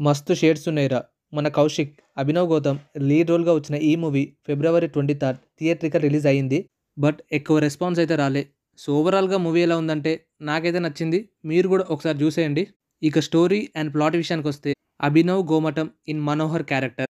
మస్తు షేడ్స్ ఉన్నాయిరా. మన కౌశిక్, అభినవ్ గౌతమ్ లీడ్ రోల్‌గా వచ్చిన ఈ మూవీ ఫిబ్రవరి 23 థియేట్రికల్ రిలీజ్ అయింది. బట్ ఎక్కువ రెస్పాన్స్ అయితే రాలే. సో ఓవరాల్‌గా మూవీ ఎలా ఉందంటే నాకైతే నచ్చింది. మీరు కూడా ఒకసారి చూసేయండి. ఇక స్టోరీ అండ్ ప్లాట్ విషయానికొస్తే Abhinav Gomatam in Manohar character.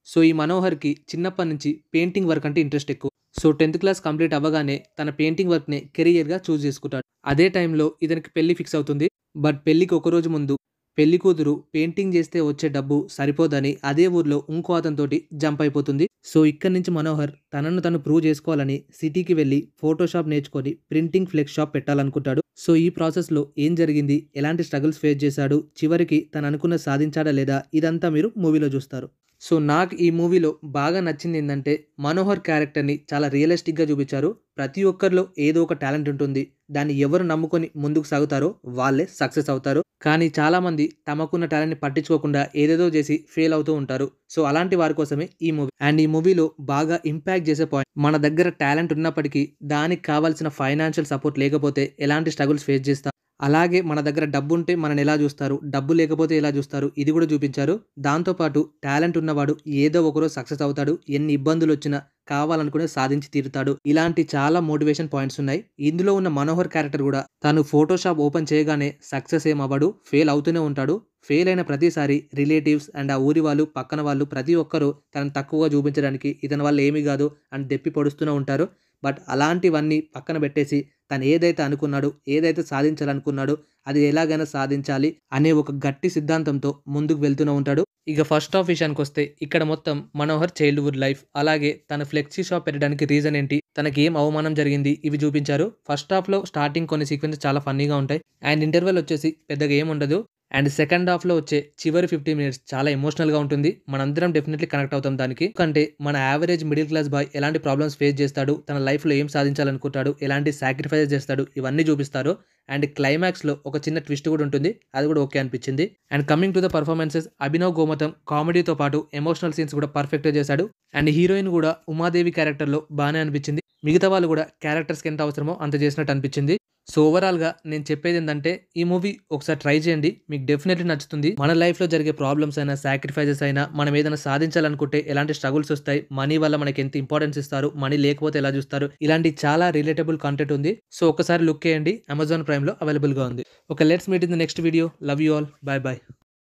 So ఈ మనోహర్‌కి చిన్నప్పటి నుంచి పెయింటింగ్ వర్క్ అంటే ఇంట్రెస్ట్ ఎక్కువ. సో 10th క్లాస్ కంప్లీట్ అవ్వగానే తన పెయింటింగ్ వర్క్‌నే కెరియర్‌గా చూజ్ చేసుకుంటాడు. అదే టైంలో ఇతనికి పెళ్లి ఫిక్స్ అవుతుంది. బట్ పెళ్లికి ఒకరోజు ముందు పెళ్లి కూతురు పెయింటింగ్ చేస్తే వచ్చే డబ్బు సరిపోదని అదే ఊర్లో ఇంకో అతనితోటి జంప్ అయిపోతుంది. సో ఇక్కడి నుంచి మనోహర్ తనను తను ప్రూవ్ చేసుకోవాలని సిటీకి వెళ్ళి ఫోటోషాప్ నేర్చుకొని ప్రింటింగ్ ఫ్లెక్స్ షాప్ పెట్టాలనుకుంటాడు. సో ఈ ప్రాసెస్లో ఏం జరిగింది, ఎలాంటి స్ట్రగుల్స్ ఫేస్ చేశాడు, చివరికి తను అనుకున్నది సాధించాడా లేదా, ఇదంతా మీరు మూవీలో చూస్తారు. సో నాకు ఈ మూవీలో బాగా నచ్చింది ఏంటంటే మనోహర్ క్యారెక్టర్ని చాలా రియలిస్టిక్గా చూపించారు. ప్రతి ఒక్కరిలో ఏదో ఒక టాలెంట్ ఉంటుంది. దాన్ని ఎవరు నమ్ముకొని ముందుకు సాగుతారో వాళ్ళే సక్సెస్ అవుతారు. కానీ చాలామంది తమకున్న టాలెంట్ని పట్టించుకోకుండా ఏదేదో చేసి ఫెయిల్ అవుతూ ఉంటారు. సో అలాంటి వారి కోసమే ఈ మూవీ. అండ్ ఈ మూవీలో బాగా ఇంపాక్ట్ చేసే పాయింట్, మన దగ్గర టాలెంట్ ఉన్నప్పటికీ దానికి కావాల్సిన ఫైనాన్షియల్ సపోర్ట్ లేకపోతే ఎలాంటి స్ట్రగుల్స్ ఫేస్ చేస్తాం, అలాగే మన దగ్గర డబ్బు ఉంటే మనని ఎలా చూస్తారు, డబ్బు లేకపోతే ఎలా చూస్తారు, ఇది కూడా చూపించారు. దాంతోపాటు టాలెంట్ ఉన్నవాడు ఏదో ఒకరోజు సక్సెస్ అవుతాడు. ఎన్ని ఇబ్బందులు వచ్చినా కావాలనుకునే సాధించి తీరుతాడు. ఇలాంటి చాలా మోటివేషన్ పాయింట్స్ ఉన్నాయి. ఇందులో ఉన్న మనోహర్ క్యారెక్టర్ కూడా తను ఫోటోషాప్ ఓపెన్ చేయగానే సక్సెస్ ఏం అవ్వడు, ఫెయిల్ అవుతూనే ఉంటాడు. ఫెయిల్ అయిన ప్రతిసారి రిలేటివ్స్ అండ్ ఆ ఊరి వాళ్ళు, పక్కన వాళ్ళు ప్రతి ఒక్కరూ తనను తక్కువగా చూపించడానికి ఇతని వల్ల ఏమీ కాదు అని దెప్పి పొడుస్తూనే ఉంటారు. బట్ అలాంటివన్నీ పక్కన పెట్టేసి తను ఏదైతే అనుకున్నాడో, ఏదైతే సాధించాలనుకున్నాడో అది ఎలాగైనా సాధించాలి అనే ఒక గట్టి సిద్ధాంతంతో ముందుకు వెళ్తూనే ఉంటాడు. ఇక ఫస్ట్ హాఫ్ విషయానికి వస్తే ఇక్కడ మొత్తం మనోహర్ చైల్డ్హుడ్ లైఫ్, అలాగే తన ఫ్లెక్సీ షాప్ పెట్టడానికి రీజన్ ఏంటి, తనకి ఏం అవమానం జరిగింది, ఇవి చూపించారు. ఫస్ట్ హాఫ్లో స్టార్టింగ్ కొన్ని సీక్వెన్స్ చాలా ఫన్నీగా ఉంటాయి. అండ్ ఇంటర్వెల్ వచ్చేసి పెద్దగా ఏం ఉండదు. అండ్ సెకండ్ హాఫ్లో వచ్చే చివరి 15 మినిట్స్ చాలా ఎమోషనల్గా ఉంటుంది. మనందరం డెఫినెట్లీ కనెక్ట్ అవుతాం దానికి. ఎందుకంటే మన యావరేజ్ మిడిల్ క్లాస్ బాయ్ ఎలాంటి ప్రాబ్లమ్స్ ఫేస్ చేస్తాడు, తన లైఫ్లో ఏం సాధించాలనుకుంటాడు, ఎలాంటి సాక్రిఫైజెస్ చేస్తాడు, ఇవన్నీ చూపిస్తారు. అండ్ క్లైమాక్స్లో ఒక చిన్న ట్విస్ట్ కూడా ఉంటుంది. అది కూడా ఓకే అనిపించింది. And coming to the performances, Abhinav Gomatham కామెడీతో పాటు ఎమోషనల్ సీన్స్ కూడా పర్ఫెక్ట్గా చేశాడు. అండ్ హీరోయిన్ కూడా ఉమాదేవి క్యారెక్టర్లో బాగానే అనిపించింది. మిగతా వాళ్ళు కూడా క్యారెక్టర్స్కి ఎంత అవసరమో అంత చేసినట్టు అనిపించింది. సో ఓవరాల్గా నేను చెప్పేది ఏంటంటే ఈ మూవీ ఒకసారి ట్రై చేయండి, మీకు డెఫినెట్లీ నచ్చుతుంది. మన లైఫ్లో జరిగే ప్రాబ్లమ్స్ అయినా, సాక్రిఫైజెస్ అయినా, మనం ఏదైనా సాధించాలనుకుంటే ఎలాంటి స్ట్రగుల్స్ వస్తాయి, మనీ వల్ల మనకి ఎంత ఇంపార్టెన్స్ ఇస్తారు, మనీ లేకపోతే ఎలా చూస్తారు, ఇలాంటి చాలా రిలేటబుల్ కంటెంట్ ఉంది. సో ఒకసారి లుక్ చేయండి. అమెజాన్ ప్రైమ్లో అవైలబుల్గా ఉంది. Okay, let's meet in the next video. Love you all. Bye bye.